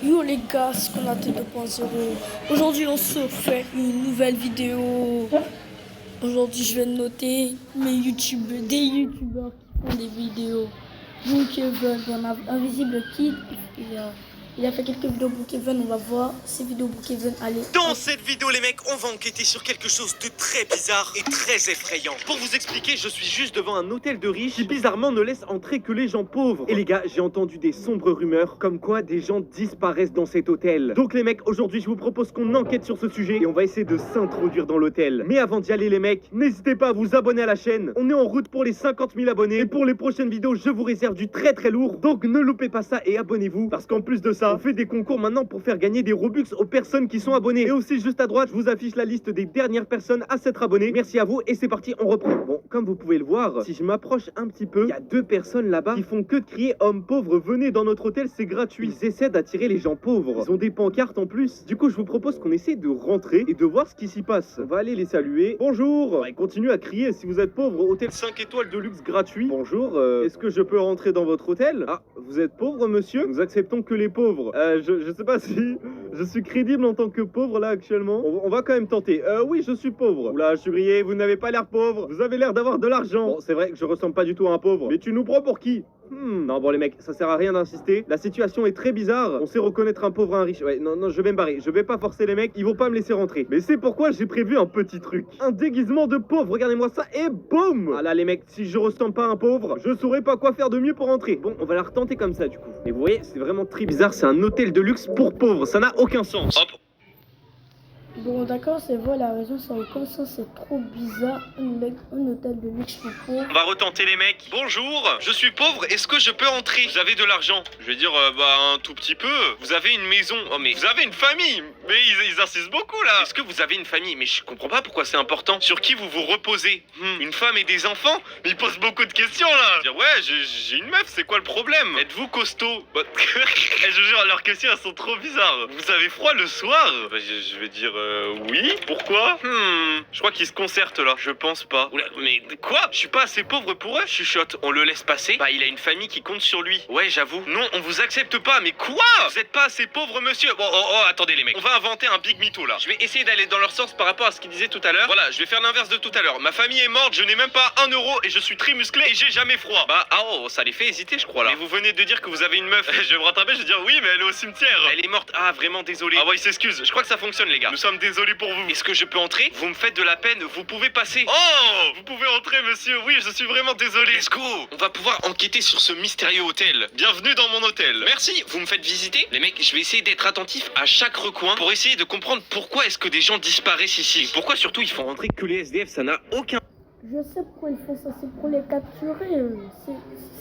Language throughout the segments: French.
Yo les gars, ce qu'on a fait 2.0. Aujourd'hui on se fait une nouvelle vidéo. Aujourd'hui je vais noter des youtubeurs qui font des vidéos. Brookhaven, on a Invisible Kid, il a fait quelques vidéos Brookhaven, on va voir ces vidéos Brookhaven. Allez. Dans cette vidéo les mecs, on va enquêter sur quelque chose de très bizarre et très effrayant. Pour vous expliquer, je suis juste devant un hôtel de riches qui bizarrement ne laisse entrer que les gens pauvres. Et les gars, j'ai entendu des sombres rumeurs comme quoi des gens disparaissent dans cet hôtel. Donc les mecs, aujourd'hui je vous propose qu'on enquête sur ce sujet et on va essayer de s'introduire dans l'hôtel. Mais avant d'y aller les mecs, n'hésitez pas à vous abonner à la chaîne. On est en route pour les 50 000 abonnés et pour les prochaines vidéos, je vous réserve du très lourd. Donc ne loupez pas ça et abonnez-vous parce qu'en plus de ça, on fait des concours maintenant pour faire gagner des Robux aux personnes qui sont abonnées. Et aussi juste à droite, je vous affiche la liste des dernières personnes à s'être abonnées. Merci à vous et c'est parti, on reprend. Bon, comme vous pouvez le voir, si je m'approche un petit peu, il y a deux personnes là-bas qui font que de crier hommes pauvres, venez dans notre hôtel, c'est gratuit. Ils essaient d'attirer les gens pauvres. Ils ont des pancartes en plus. Du coup, je vous propose qu'on essaie de rentrer et de voir ce qui s'y passe. On va aller les saluer. Bonjour. Et continuez à crier si vous êtes pauvre. Hôtel 5 étoiles de luxe gratuit. Bonjour, est-ce que je peux rentrer dans votre hôtel? Ah, vous êtes pauvre monsieur? Nous acceptons que les pauvres. Je sais pas si je suis crédible en tant que pauvre là actuellement. On va quand même tenter. Oui, je suis pauvre. Oula, je suis grillé, vous n'avez pas l'air pauvre. Vous avez l'air d'avoir de l'argent. Bon, c'est vrai que je ressemble pas du tout à un pauvre. Mais tu nous prends pour qui? Non, bon les mecs, ça sert à rien d'insister. La situation est très bizarre. On sait reconnaître un pauvre et un riche. Ouais, non, je vais me barrer. Je vais pas forcer les mecs. Ils vont pas me laisser rentrer. Mais c'est pourquoi j'ai prévu un petit truc. Un déguisement de pauvre. Regardez-moi ça et boum. Ah là les mecs, si je ressemble pas à un pauvre, je saurais pas quoi faire de mieux pour rentrer. Bon, on va la retenter comme ça du coup. Mais vous voyez, c'est vraiment très bizarre. C'est un hôtel de luxe pour pauvres. Ça n'a aucun sens. Hop. Bon d'accord, c'est vrai, la raison ça aucun sens, c'est trop bizarre. Un hôtel de luxe pour pauvres. On va retenter les mecs. Bonjour, je suis pauvre, est-ce que je peux entrer? Vous avez de l'argent? Je vais dire, un tout petit peu. Vous avez une maison? Oh mais vous avez une famille? Mais ils insistent beaucoup là. Est-ce que vous avez une famille? Mais je comprends pas pourquoi c'est important. Sur qui vous vous reposez? Une femme et des enfants? Mais ils posent beaucoup de questions là. Dire ouais, j'ai une meuf, c'est quoi le problème? Êtes-vous costaud? Je vous jure, leurs questions elles sont trop bizarres. Vous avez froid le soir? Je vais dire oui. Pourquoi? Je crois qu'ils se concertent là. Je pense pas. Oula, mais quoi? Je suis pas assez pauvre pour eux? Chuchote, on le laisse passer? Bah il a une famille qui compte sur lui. Ouais j'avoue. Non, on vous accepte pas. Mais quoi? Vous êtes pas assez pauvre monsieur? Bon, attendez les mecs. On va inventer un big mytho là. Je vais essayer d'aller dans leur sens par rapport à ce qu'ils disaient tout à l'heure. Voilà, je vais faire l'inverse de tout à l'heure. Ma famille est morte, je n'ai même pas 1 euro et je suis très musclé et j'ai jamais froid. Bah ça les fait hésiter je crois là. Mais vous venez de dire que vous avez une meuf. Je vais me rattraper, je vais dire oui mais elle est au cimetière. Elle est morte. Ah vraiment désolé. Ah ouais il s'excuse. Je crois que ça fonctionne les gars. Nous sommes désolés pour vous. Est-ce que je peux entrer? Vous me faites de la peine, vous pouvez passer. Oh, vous pouvez entrer monsieur. Oui je suis vraiment désolé. Let's go. On va pouvoir enquêter sur ce mystérieux hôtel. Bienvenue dans mon hôtel. Merci, vous me faites visiter. Les mecs, je vais essayer d'être attentif à chaque recoin pour essayer de comprendre pourquoi est-ce que des gens disparaissent ici. Et pourquoi surtout ils font rentrer que les SDF, ça n'a aucun Je sais pourquoi ils font ça, c'est pour les capturer.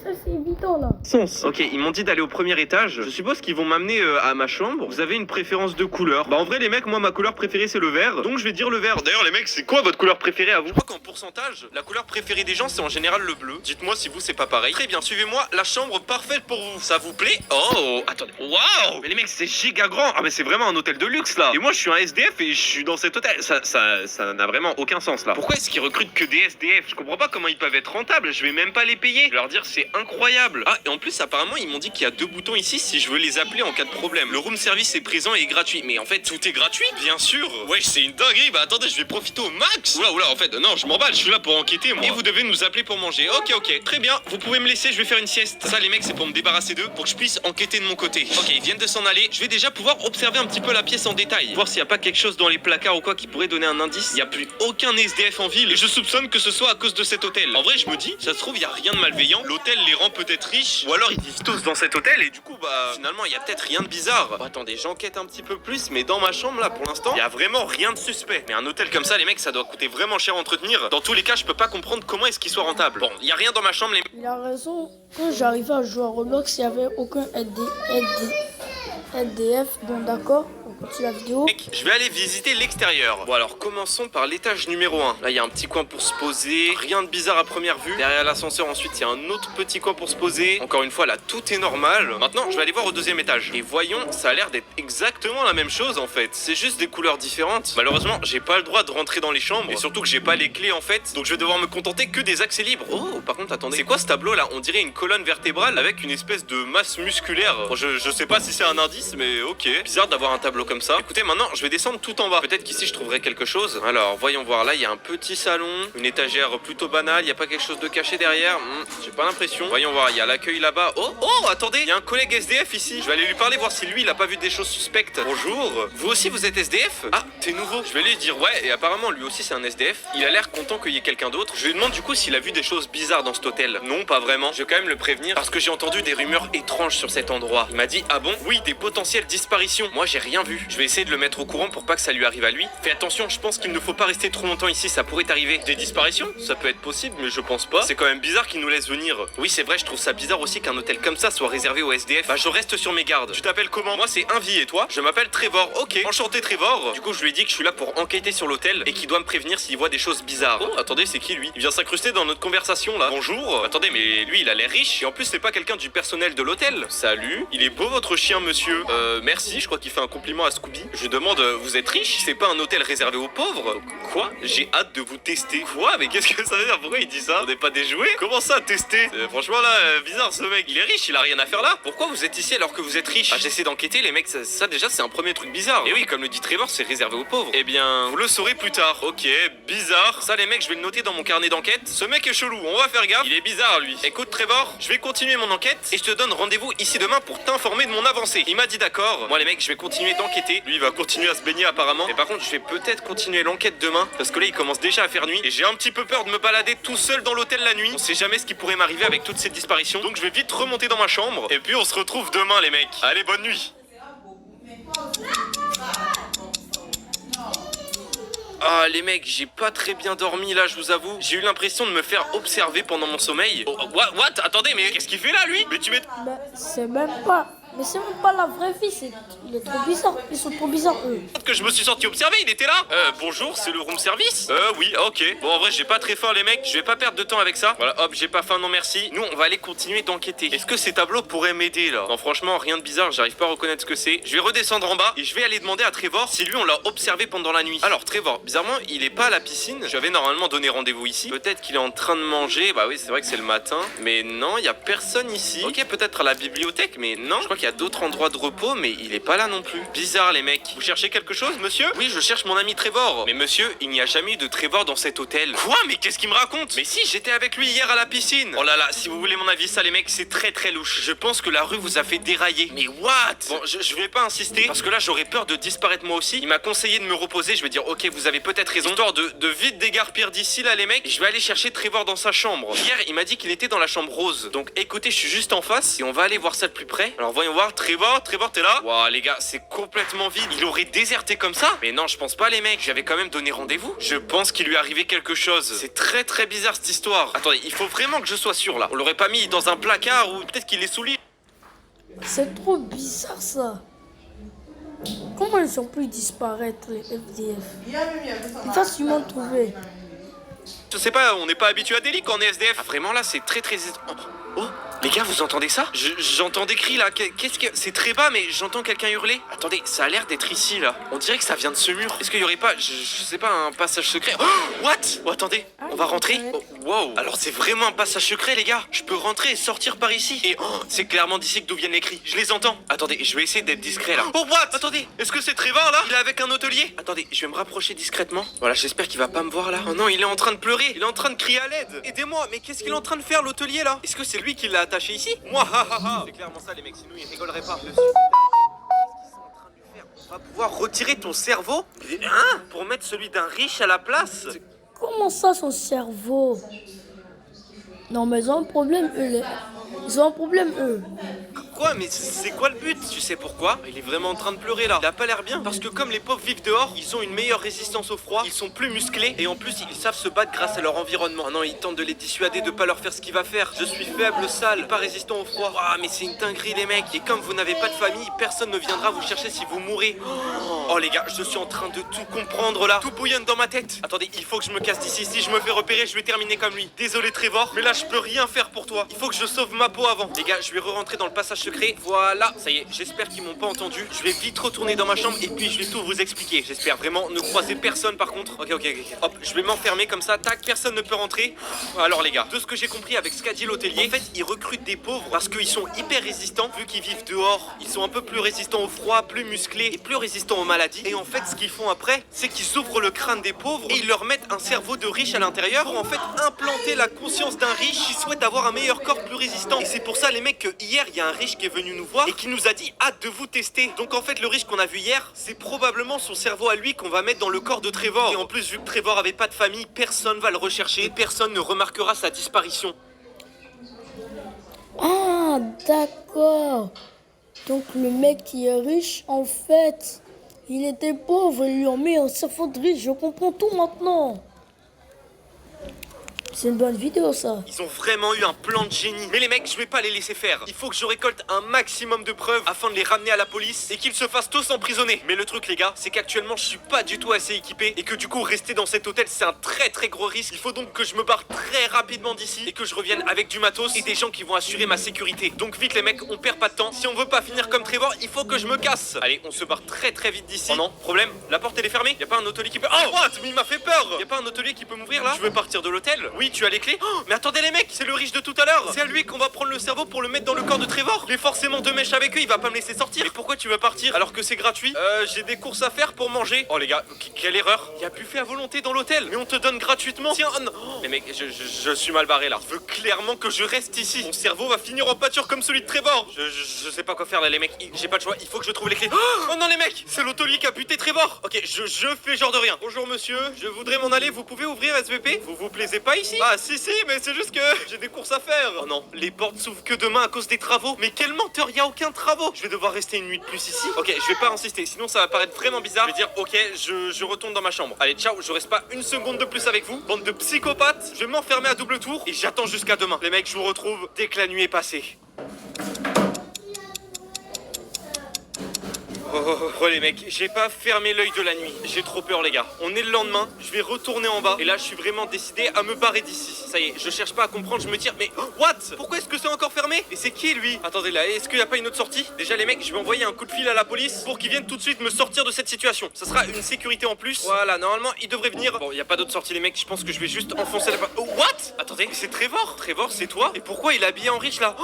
C'est évident là. sens. Ok, ils m'ont dit d'aller au premier étage. Je suppose qu'ils vont m'amener à ma chambre. Vous avez une préférence de couleur? Bah en vrai les mecs, moi ma couleur préférée c'est le vert. Donc je vais dire le vert. D'ailleurs les mecs, c'est quoi votre couleur préférée à vous? Je crois qu'en pourcentage, la couleur préférée des gens c'est en général le bleu. Dites-moi si vous c'est pas pareil. Très bien, suivez-moi, la chambre parfaite pour vous. Ça vous plaît? Oh, attendez. Waouh! Mais les mecs, c'est giga grand. Ah mais c'est vraiment un hôtel de luxe là. Et moi je suis un SDF et je suis dans cet hôtel. Ça n'a vraiment aucun sens là. Pourquoi est-ce qu'ils recrutent que des SDF? Je comprends pas comment ils peuvent être rentables. Je vais même pas les payer. Je vais leur dire c'est incroyable. Ah et en plus apparemment ils m'ont dit qu'il y a 2 boutons ici si je veux les appeler en cas de problème. Le room service est présent et est gratuit. Mais en fait tout est gratuit? Bien sûr. Ouais c'est une dinguerie. Bah attendez je vais profiter au max. Oula en fait non je m'emballe. Je suis là pour enquêter moi. Et vous devez nous appeler pour manger. Ok très bien. Vous pouvez me laisser, je vais faire une sieste. Ça les mecs c'est pour me débarrasser d'eux pour que je puisse enquêter de mon côté. Ok ils viennent de s'en aller. Je vais déjà pouvoir observer un petit peu la pièce en détail. Voir s'il y a pas quelque chose dans les placards ou quoi qui pourrait donner un indice. Il y a plus aucun SDF en ville et je soupçonne que ce soit à cause de cet hôtel. En vrai je me dis ça se trouve il y a rien de malveillant. L'hôtel les rend peut-être riches ou alors ils vivent tous dans cet hôtel et du coup bah finalement il y a peut-être rien de bizarre. Bon, attendez j'enquête un petit peu plus mais dans ma chambre là pour l'instant il y a vraiment rien de suspect. Mais un hôtel comme ça les mecs ça doit coûter vraiment cher à entretenir. Dans tous les cas je peux pas comprendre comment est-ce qu'il soit rentable. Bon il y a rien dans ma chambre les mecs. Il a raison, quand j'arrivais à jouer à Roblox il n'y avait aucun SDF. Bon d'accord, ok. continue la vidéo. Mec, je vais aller visiter l'extérieur. Bon alors commençons par l'étage numéro 1. Là il y a un petit coin pour se poser. Rien de bizarre à première vue. Derrière l'ascenseur ensuite il y a un autre petit coin pour se poser. Encore une fois là tout est normal. Maintenant je vais aller voir au deuxième étage. Et voyons, ça a l'air d'être exactement la même chose en fait. C'est juste des couleurs différentes. Malheureusement j'ai pas le droit de rentrer dans les chambres. Et surtout que j'ai pas les clés en fait. Donc je vais devoir me contenter que des accès libres. Oh par contre attendez. C'est quoi ce tableau là? On dirait une colonne vertébrale avec une espèce de masse musculaire. Bon, je sais pas si c'est un indice mais ok. Bizarre d'avoir un tableau comme ça. Écoutez maintenant je vais descendre tout en bas. Peut-être qu'ici je trouverai quelque chose. Alors voyons voir. Là il y a un petit salon. Une étagère plutôt banale. Il y a pas quelque chose de caché derrière. J'ai pas l'impression. Voyons voir. Il y a l'accueil là-bas. Oh attendez. Il y a un collègue SDF ici. Je vais aller lui parler voir si lui il a pas vu des choses suspectes. Bonjour. Vous aussi vous êtes SDF? Ah t'es nouveau. Je vais lui dire ouais. Et apparemment lui aussi c'est un SDF. Il a l'air content qu'il y ait quelqu'un d'autre. Je lui demande du coup s'il a vu des choses bizarres dans cet hôtel. Non pas vraiment. Je vais quand même le prévenir parce que j'ai entendu des rumeurs étranges sur cet endroit. Il m'a dit ah bon? Oui des potentielles disparitions. Moi j'ai rien vu. Je vais essayer de le mettre au courant pour pas que ça lui arrive à lui. Fais attention, je pense qu'il ne faut pas rester trop longtemps ici, ça pourrait arriver. Des disparitions? Ça peut être possible, mais je pense pas. C'est quand même bizarre qu'il nous laisse venir. Oui, c'est vrai, je trouve ça bizarre aussi qu'un hôtel comme ça soit réservé aux SDF. Bah, je reste sur mes gardes. Tu t'appelles comment? Moi, c'est Invi et toi? Je m'appelle Trevor. Ok, enchanté Trevor. Du coup, je lui ai dit que je suis là pour enquêter sur l'hôtel et qu'il doit me prévenir s'il voit des choses bizarres. Oh, attendez, c'est qui lui? Il vient s'incruster dans notre conversation là. Bonjour. Attendez, mais lui, il a l'air riche et en plus, c'est pas quelqu'un du personnel de l'hôtel. Salut. Il est beau votre chien, monsieur. Merci, je crois qu'il fait un compliment à Scooby. Je demande, vous êtes riche? C'est pas un hôtel réservé aux pauvres? Quoi? J'ai hâte de vous tester. Quoi? Mais qu'est-ce que ça veut dire? Pourquoi il dit ça? On n'est pas déjoué? Comment ça, tester? Franchement là, bizarre ce mec. Il est riche, il a rien à faire là. Pourquoi vous êtes ici alors que vous êtes riche? Ah, j'essaie d'enquêter, les mecs, ça déjà c'est un premier truc bizarre. Et oui, comme le dit Trevor, c'est réservé aux pauvres. Eh bien, vous le saurez plus tard. Ok, bizarre. Ça les mecs, je vais le noter dans mon carnet d'enquête. Ce mec est chelou, on va faire gaffe. Il est bizarre lui. Écoute Trevor, je vais continuer mon enquête et je te donne rendez-vous ici demain pour t'informer de mon avancée. Il m'a dit d'accord. Moi les mecs, je vais continuer d'enquêter. Lui il va continuer à se baigner apparemment. Et par contre, je vais peut-être continuer l'enquête demain parce que là il commence déjà à faire nuit et j'ai un petit peu peur de me balader tout seul dans l'hôtel la nuit. On sait jamais ce qui pourrait m'arriver avec toutes ces disparitions. Donc je vais vite remonter dans ma chambre et puis on se retrouve demain les mecs. Allez, bonne nuit. Ah les mecs, j'ai pas très bien dormi là, je vous avoue. J'ai eu l'impression de me faire observer pendant mon sommeil. Oh, what? Attendez, mais qu'est-ce qu'il fait là lui? Mais tu m'es... Bah, c'est même pas... Mais c'est même pas la vraie vie, il est trop bizarre. Ils sont trop bizarres, eux. Que je me suis senti observé, il était là. Bonjour, c'est le room service? Oui, ok. Bon, en vrai, j'ai pas très faim, les mecs. Je vais pas perdre de temps avec ça. Voilà, hop, j'ai pas faim, non merci. Nous, on va aller continuer d'enquêter. Est-ce que ces tableaux pourraient m'aider, là? Non, franchement, rien de bizarre, j'arrive pas à reconnaître ce que c'est. Je vais redescendre en bas et je vais aller demander à Trevor si lui, on l'a observé pendant la nuit. Alors, Trevor, bizarrement, il est pas à la piscine. J'avais normalement donné rendez-vous ici. Peut-être qu'il est en train de manger. Bah oui, c'est vrai que c'est le matin. Mais non, il y a personne ici. Ok, peut-être à la bibliothèque, mais non. Je crois qu'il y a d'autres endroits de repos, mais il est pas là non plus. Bizarre les mecs. Vous cherchez quelque chose, monsieur? Oui, je cherche mon ami Trevor. Mais monsieur, il n'y a jamais eu de Trevor dans cet hôtel. Quoi? Mais qu'est-ce qu'il me raconte? Mais si, j'étais avec lui hier à la piscine. Oh là là, si vous voulez mon avis, ça les mecs, c'est très très louche. Je pense que la rue vous a fait dérailler. Mais what? Bon, je vais pas insister, parce que là j'aurais peur de disparaître moi aussi. Il m'a conseillé de me reposer, je vais dire ok, vous avez peut-être raison. Histoire de vite dégarpir d'ici là les mecs. Je vais aller chercher Trevor dans sa chambre. Hier, il m'a dit qu'il était dans la chambre rose. Donc écoutez, je suis juste en face et on va aller voir ça de plus près. Alors voyons voir, Trevor, t'es là? Waouh les gars, c'est complètement vide. Il aurait déserté comme ça? Mais non, je pense pas les mecs, j'avais quand même donné rendez-vous. Je pense qu'il lui est arrivé quelque chose. C'est très très bizarre cette histoire. Attendez, il faut vraiment que je sois sûr là. On l'aurait pas mis dans un placard ou peut-être qu'il est sous lit. C'est trop bizarre ça. Comment ils ont pu disparaître les FDF? Il faut facilement trouver. Je sais pas, on n'est pas habitué à des lits quand on est SDF. Ah vraiment là, c'est très très... Oh les gars, vous entendez ça? J'entends des cris là. Qu'est-ce que... C'est très bas, mais j'entends quelqu'un hurler. Attendez, ça a l'air d'être ici là. On dirait que ça vient de ce mur. Est-ce qu'il y aurait pas, je sais pas, un passage secret? Oh, what? Oh, attendez, on va rentrer. Oh, wow. Alors c'est vraiment un passage secret les gars. Je peux rentrer et sortir par ici. Et c'est clairement d'ici que d'où viennent les cris. Je les entends. Attendez, je vais essayer d'être discret là. Oh what? Attendez, est-ce que c'est Trevor là? Il est avec un hôtelier? Attendez, je vais me rapprocher discrètement. Voilà, j'espère qu'il va pas me voir là. Oh non, il est en train de pleurer. Il est en train de crier à l'aide. Aidez-moi, mais qu'est-ce qu'il est en train de faire l'hôtelier là? Est-ce que c'est lui qui l'a attaché ici? Moi, c'est clairement ça les mecs, sinon ils rigoleraient pas. Qu'est-ce qu'ils sont en train de lui faire? On va pouvoir retirer ton cerveau? Hein? Pour mettre celui d'un riche à la place? Comment ça, son cerveau? Non, mais ils ont un problème, eux. Ils ont un problème, eux. quoi? Mais c'est quoi le but? Tu sais pourquoi? Il est vraiment en train de pleurer là. Il a pas l'air bien. Parce que comme les pauvres vivent dehors, ils ont une meilleure résistance au froid, ils sont plus musclés et en plus ils savent se battre grâce à leur environnement. Ah non, il tente de les dissuader de pas leur faire ce qu'il va faire. Je suis faible, sale, pas résistant au froid. Ah mais c'est une dinguerie les mecs. Et comme vous n'avez pas de famille, personne ne viendra vous chercher si vous mourrez. Oh les gars, je suis en train de tout comprendre là. Tout bouillonne dans ma tête. Attendez, il faut que je me casse d'ici. Si je me fais repérer, je vais terminer comme lui. Désolé Trevor, mais là je peux rien faire pour toi. Il faut que je sauve ma peau avant. Les gars, je vais re-rentrer dans le passage secret. Voilà, ça y est, j'espère qu'ils m'ont pas entendu. Je vais vite retourner dans ma chambre et puis je vais tout vous expliquer. J'espère vraiment ne croiser personne par contre. Ok. Hop, je vais m'enfermer comme ça, tac, personne ne peut rentrer. Alors les gars, de ce que j'ai compris avec ce qu'a dit l'hôtelier, en fait ils recrutent des pauvres parce qu'ils sont hyper résistants vu qu'ils vivent dehors. Ils sont un peu plus résistants au froid, plus musclés et plus résistants aux maladies. Et en fait ce qu'ils font après, c'est qu'ils ouvrent le crâne des pauvres et ils leur mettent un cerveau de riche à l'intérieur pour en fait implanter la conscience d'un riche qui souhaite avoir un meilleur corps plus résistant. Et c'est pour ça les mecs que hier il y a un riche qui est venu nous voir et qui nous a dit hâte de vous tester. Donc en fait le riche qu'on a vu hier, c'est probablement son cerveau à lui qu'on va mettre dans le corps de Trevor. Et en plus vu que Trevor avait pas de famille, personne va le rechercher et personne ne remarquera sa disparition. Ah, d'accord. Donc le mec qui est riche, en fait, il était pauvre et lui ont mis un cerveau de riche. Je comprends tout maintenant. C'est une bonne vidéo ça. Ils ont vraiment eu un plan de génie. Mais les mecs, je vais pas les laisser faire. Il faut que je récolte un maximum de preuves afin de les ramener à la police et qu'ils se fassent tous emprisonner. Mais le truc les gars, c'est qu'actuellement je suis pas du tout assez équipé et que du coup rester dans cet hôtel c'est un très gros risque. Il faut donc que je me barre très rapidement d'ici et que je revienne avec du matos et des gens qui vont assurer ma sécurité. Donc vite les mecs, on perd pas de temps. Si on veut pas finir comme Trevor, il faut que je me casse. Allez, on se barre très vite d'ici. Oh non, problème, la porte elle est fermée. Y a pas un hôtelier qui peut... Oh what? Mais il m'a fait peur. Y a pas un hôtelier qui peut m'ouvrir là? Je veux partir de l'hôtel. Oui, tu as les clés. Oh, mais attendez les mecs, c'est le riche de tout à l'heure. C'est à lui qu'on va prendre le cerveau pour le mettre dans le corps de Trevor. Il est forcément deux mèches avec eux, il va pas me laisser sortir. Mais pourquoi tu veux partir alors que c'est gratuit? J'ai des courses à faire pour manger. Oh les gars, quelle erreur. Il y a buffet à volonté dans l'hôtel, mais on te donne gratuitement. Tiens, oh, non. Les mecs, je suis mal barré là. Il veut clairement que je reste ici. Mon cerveau va finir en pâture comme celui de Trevor. Je sais pas quoi faire là les mecs. J'ai pas le choix, il faut que je trouve les clés. Oh non les mecs, c'est l'hôtelier qui a buté Trevor. Ok, je fais genre de rien. Bonjour monsieur, je voudrais m'en aller, vous pouvez ouvrir SVP? Vous plaisez pas ici? Ah si, mais c'est juste que j'ai des courses à faire. Oh non, les portes s'ouvrent que demain à cause des travaux. Mais quel menteur, y a aucun travaux. Je vais devoir rester une nuit de plus ici. Ok, je vais pas insister, sinon ça va paraître vraiment bizarre. Je vais dire ok, je retourne dans ma chambre. Allez, ciao, je reste pas une seconde de plus avec vous. Bande de psychopathes, je vais m'enfermer à double tour et j'attends jusqu'à demain. Les mecs, je vous retrouve dès que la nuit est passée. Oh les mecs, j'ai pas fermé l'œil de la nuit. J'ai trop peur les gars. On est le lendemain, je vais retourner en bas. Et là je suis vraiment décidé à me barrer d'ici. Ça y est, je cherche pas à comprendre, je me tire. Mais what? Pourquoi est-ce que c'est encore fermé? Et c'est qui lui? Attendez là, est-ce qu'il y a pas une autre sortie? Déjà les mecs, je vais envoyer un coup de fil à la police pour qu'ils viennent tout de suite me sortir de cette situation. Ça sera une sécurité en plus. Voilà, normalement ils devraient venir. Bon, y a pas d'autre sortie les mecs, je pense que je vais juste enfoncer la porte. Oh, what? Attendez, c'est Trevor. Trevor, c'est toi? Et pourquoi il est habillé en riche là?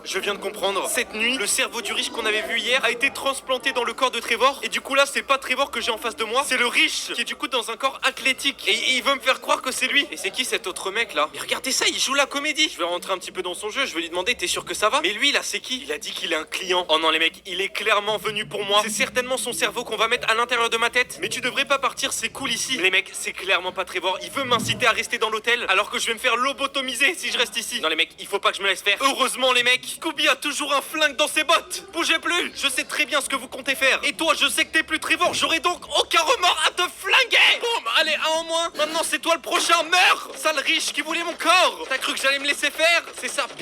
Je viens de comprendre. Cette nuit, le cerveau du riche qu'on avait vu hier a été transplanté dans le corps de Trevor. Et du coup là, c'est pas Trevor que j'ai en face de moi, c'est le riche qui est du coup dans un corps athlétique. Et il veut me faire croire que c'est lui. Et c'est qui cet autre mec là? Mais regardez ça, il joue la comédie. Je vais rentrer un petit peu dans son jeu, je vais lui demander t'es sûr que ça va? Mais lui là, c'est qui? Il a dit qu'il est un client. Oh non les mecs, il est clairement venu pour moi. C'est certainement son cerveau qu'on va mettre à l'intérieur de ma tête. Mais tu devrais pas partir, c'est cool ici. Les mecs, c'est clairement pas Trevor. Il veut m'inciter à rester dans l'hôtel alors que je vais me faire lobotomiser si je reste ici. Non les mecs, il faut pas que je me laisse faire. Heureusement les mecs, Scooby a toujours un flingue dans ses bottes. Bougez plus. Je sais très bien ce que vous comptez faire. Et toi, je sais que t'es plus Trevor. J'aurai donc aucun remords à te flinguer. Boum, allez, un en moins. Maintenant c'est toi le prochain. Meurs, sale riche qui voulait mon corps. T'as cru que j'allais me laisser faire? C'est ça,